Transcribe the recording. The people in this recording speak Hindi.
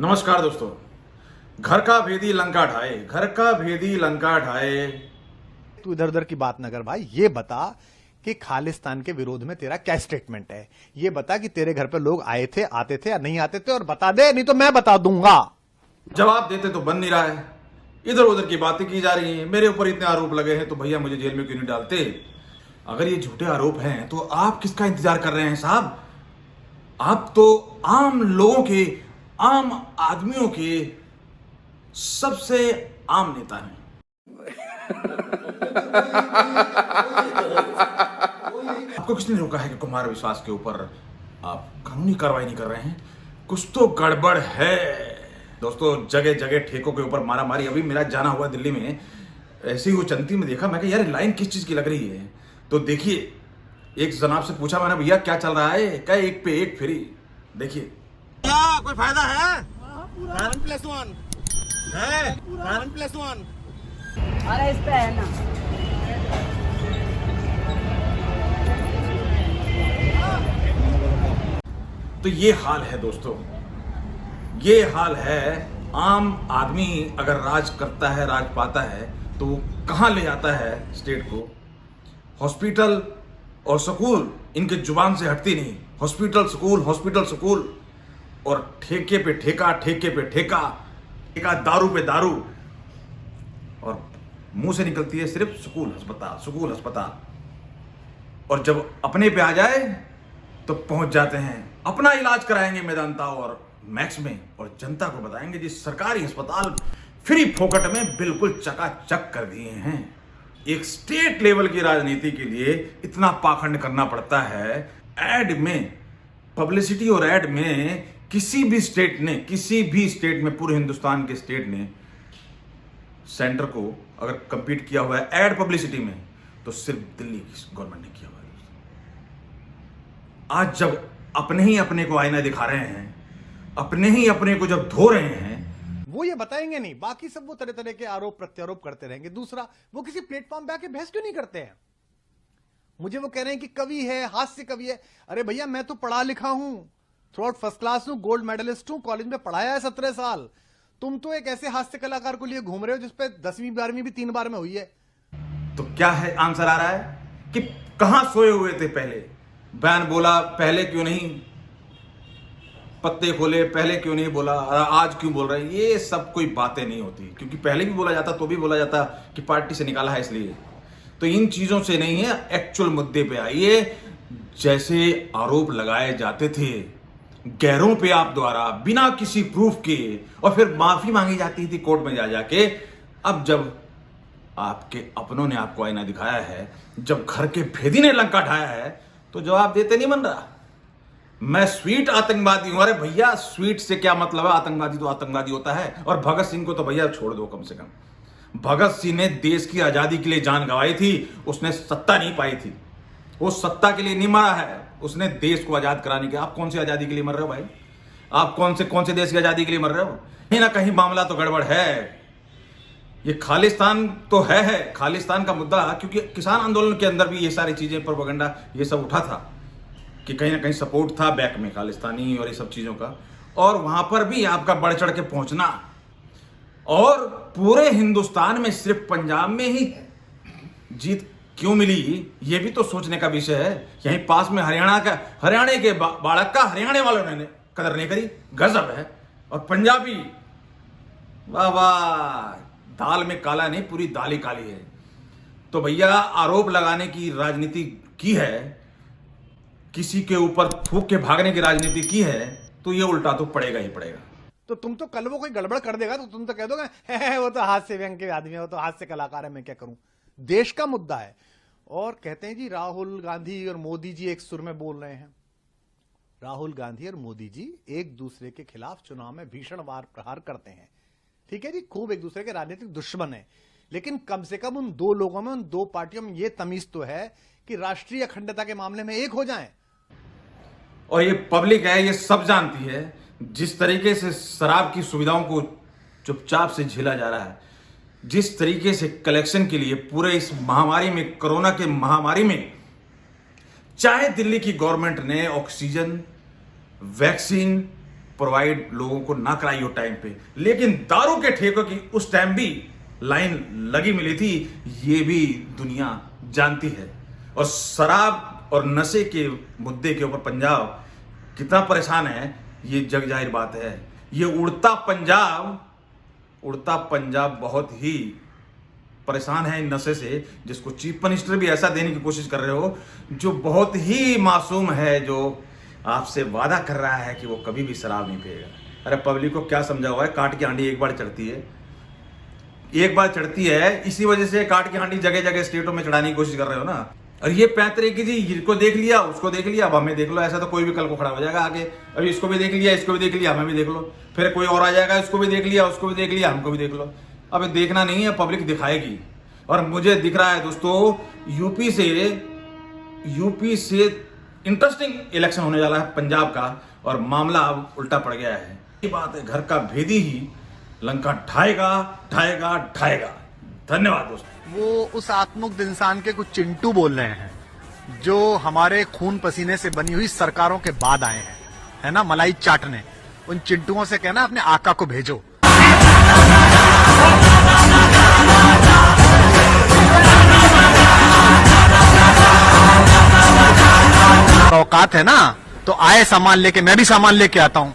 नमस्कार दोस्तों। घर का भेदी लंका ढाए, घर का भेदी लंका ढाए। तू इधर उधर की बात न कर भाई। ये बता कि खालिस्तान के विरोध में तेरा क्या स्टेटमेंट है। ये बता कि तेरे घर पे लोग आए थे, आते थे या नहीं आते थे, और बता दे, नहीं तो मैं बता दूंगा। जवाब देते तो बन नहीं रहा है, इधर उधर की बातें की जा रही हैं। मेरे ऊपर इतने आरोप लगे हैं तो भैया मुझे जेल में क्यों नहीं डालते। अगर ये झूठे आरोप हैं तो आप किसका इंतजार कर रहे हैं साहब। आप तो आम लोगों के, आम आदमियों के सबसे आम नेता हैं। आपको किसने रोका है कि कुमार विश्वास के ऊपर आप कानूनी कार्रवाई नहीं कर रहे हैं। कुछ तो गड़बड़ है दोस्तों। जगह जगह ठेकों के ऊपर मारा मारी। अभी मेरा जाना हुआ दिल्ली में, ऐसे ही वो चलती में देखा, मैं कहा यार लाइन किस चीज की लग रही है। तो देखिए, एक जनाब से पूछा मैंने, भैया क्या चल रहा है। क्या एक पे एक फ्री। देखिए क्या कोई फायदा है? 1+1 है, 1+1। अरे इस पे है ना। तो ये हाल है दोस्तों, ये हाल है। आम आदमी अगर राज करता है, राज पाता है, तो वो कहां ले जाता है स्टेट को। हॉस्पिटल और स्कूल इनके जुबान से हटती नहीं। हॉस्पिटल स्कूल, हॉस्पिटल स्कूल, और ठेके पे ठेका, ठेके पे ठेका, ठेका, दारू पे दारू, और मुंह से निकलती है सिर्फ स्कूल अस्पताल, स्कूल अस्पताल। और जब अपने पे आ जाए तो पहुंच जाते हैं अपना इलाज कराएंगे मेदांता और मैक्स में, और जनता को बताएंगे जी सरकारी अस्पताल फ्री फोकट में बिल्कुल चकाचक कर दिए हैं। एक स्टेट लेवल की राजनीति के लिए इतना पाखंड करना पड़ता है। एड में, पब्लिसिटी और एड में किसी भी स्टेट में, पूरे हिंदुस्तान के स्टेट ने सेंटर को अगर कंपीट किया हुआ है एड पब्लिसिटी में, तो सिर्फ दिल्ली की गवर्नमेंट ने किया हुआ है। आज जब अपने ही अपने को आईना दिखा रहे हैं, अपने ही अपने को जब धो रहे हैं, वो ये बताएंगे नहीं, बाकी सब वो तरह तरह के आरोप प्रत्यारोप करते रहेंगे। दूसरा, वो किसी प्लेटफॉर्म पे आके बहस क्यों नहीं करते हैं। मुझे वो कह रहे हैं कि कवि है, हास्य कवि है। अरे भैया, मैं तो पढ़ा लिखा हूं, थ्रू आउट फर्स्ट क्लास हूं, गोल्ड मेडलिस्ट हूं, कॉलेज में पढ़ाया है 17 साल। तुम तो एक ऐसे हास्य कलाकार को लिए घूम रहे हो जिसपे 10वीं 12वीं भी 3 बार में हुई है। तो क्या है आंसर आ रहा है कि कहां सोए हुए थे पहले। बयान बोला पहले क्यों नहीं, पत्ते खोले पहले क्यों नहीं बोला, आज क्यों बोल रहे हैं। ये सब कोई बातें नहीं होती, क्योंकि पहले भी बोला जाता तो भी बोला जाता कि पार्टी से निकाला है इसलिए। तो इन चीजों से नहीं है, एक्चुअल मुद्दे पे आइए। जैसे आरोप लगाए जाते थे गैरों पे आप द्वारा बिना किसी प्रूफ के, और फिर माफी मांगी जाती थी कोर्ट में जा जाके। अब जब आपके अपनों ने आपको आईना दिखाया है, जब घर के भेदी ने लंका ढाया है, तो जवाब देते नहीं बन रहा। मैं स्वीट आतंकवादी हूं। अरे भैया, स्वीट से क्या मतलब है। आतंकवादी तो आतंकवादी होता है। और भगत सिंह को तो भैया छोड़ दो। कम से कम भगत सिंह ने देश की आजादी के लिए जान गंवाई थी। उसने सत्ता नहीं पाई थी, वो सत्ता के लिए नहीं मरा है, उसने देश को आजाद कराने के। आप कौन सी आजादी के लिए मर रहे हो भाई। आप कौन से देश की आजादी के लिए मर रहे हो। कहीं ना कहीं मामला तो गड़बड़ है। ये खालिस्तान तो है खालिस्तान का मुद्दा, क्योंकि किसान आंदोलन के अंदर भी ये सारी चीजें, प्रोपेगेंडा, ये सब उठा था कि कहीं ना कहीं सपोर्ट था बैक में खालिस्तानी और ये सब चीजों का। और वहां पर भी आपका बढ़ चढ़ के पहुंचना, और पूरे हिंदुस्तान में सिर्फ पंजाब में ही जीत क्यों मिली, ये भी तो सोचने का विषय है। यहीं पास में हरियाणा के बालक का हरियाणा वालों ने कदर नहीं करी। गजब है। और पंजाबी, वाह वाह, दाल में काला नहीं, पूरी दाल ही काली है। तो भैया, आरोप लगाने की राजनीति की है, किसी के ऊपर थूक के भागने की राजनीति की है, तो ये उल्टा तो पड़ेगा ही पड़ेगा। तो तुम तो कल वो कोई गड़बड़ कर देगा तो तुम तो कह दोगे वो तो हास्य व्यंग के आदमी है, वो तो हास्य कलाकार है, मैं क्या करूं। देश का मुद्दा है। और कहते हैं जी राहुल गांधी और मोदी जी एक सुर में बोल रहे हैं। राहुल गांधी और मोदी जी एक दूसरे के खिलाफ चुनाव में भीषण वार प्रहार करते हैं, ठीक है जी, खूब एक दूसरे के राजनीतिक दुश्मन है। लेकिन कम से कम उन दो लोगों में, उन दो पार्टियों में ये तमीज तो है कि राष्ट्रीय अखंडता के मामले में एक हो जाएं। और ये पब्लिक है, ये सब जानती है। जिस तरीके से शराब की सुविधाओं को चुपचाप से झेला जा रहा है, जिस तरीके से कलेक्शन के लिए पूरे इस महामारी में, कोरोना के महामारी में, चाहे दिल्ली की गवर्नमेंट ने ऑक्सीजन, वैक्सीन प्रोवाइड लोगों को ना कराई हो टाइम पे, लेकिन दारू के ठेकों की उस टाइम भी लाइन लगी मिली थी, ये भी दुनिया जानती है। और शराब और नशे के मुद्दे के ऊपर पंजाब कितना परेशान है ये जग जाहिर बात है। ये उड़ता पंजाब बहुत ही परेशान है इन नशे से, जिसको चीफ मिनिस्टर भी ऐसा देने की कोशिश कर रहे हो जो बहुत ही मासूम है, जो आपसे वादा कर रहा है कि वो कभी भी शराब नहीं पिएगा। अरे पब्लिक को क्या समझा हुआ है, काट की हांडी एक बार चढ़ती है, इसी वजह से काट की हांडी जगह जगह स्टेटों में चढ़ाने की कोशिश कर रहे हो ना। और ये पैतरे की जी, इसको देख लिया, उसको देख लिया, अब हमें देख लो, ऐसा तो कोई भी कल को खड़ा हो जाएगा आगे, अभी इसको भी देख लिया, इसको भी देख लिया, हमें भी देख लो, फिर कोई और आ जाएगा, इसको भी देख लिया, उसको भी देख लिया, हमको भी देख लो। अब देखना नहीं है, पब्लिक दिखाएगी। और मुझे दिख रहा है दोस्तों, यूपी से इंटरेस्टिंग इलेक्शन होने वाला है पंजाब का, और मामला अब उल्टा पड़ गया है। ये बात है, घर का भेदी ही लंका ढाएगा। धन्यवाद दोस्तों। वो उस आत्मुग्ध इंसान के कुछ चिंटू बोल रहे हैं जो हमारे खून पसीने से बनी हुई सरकारों के बाद आए हैं, है ना, मलाई चाटने। उन चिंटुओं से कहना अपने आका को भेजो। औकात है ना तो आए सामान लेके, मैं भी सामान लेके आता हूं।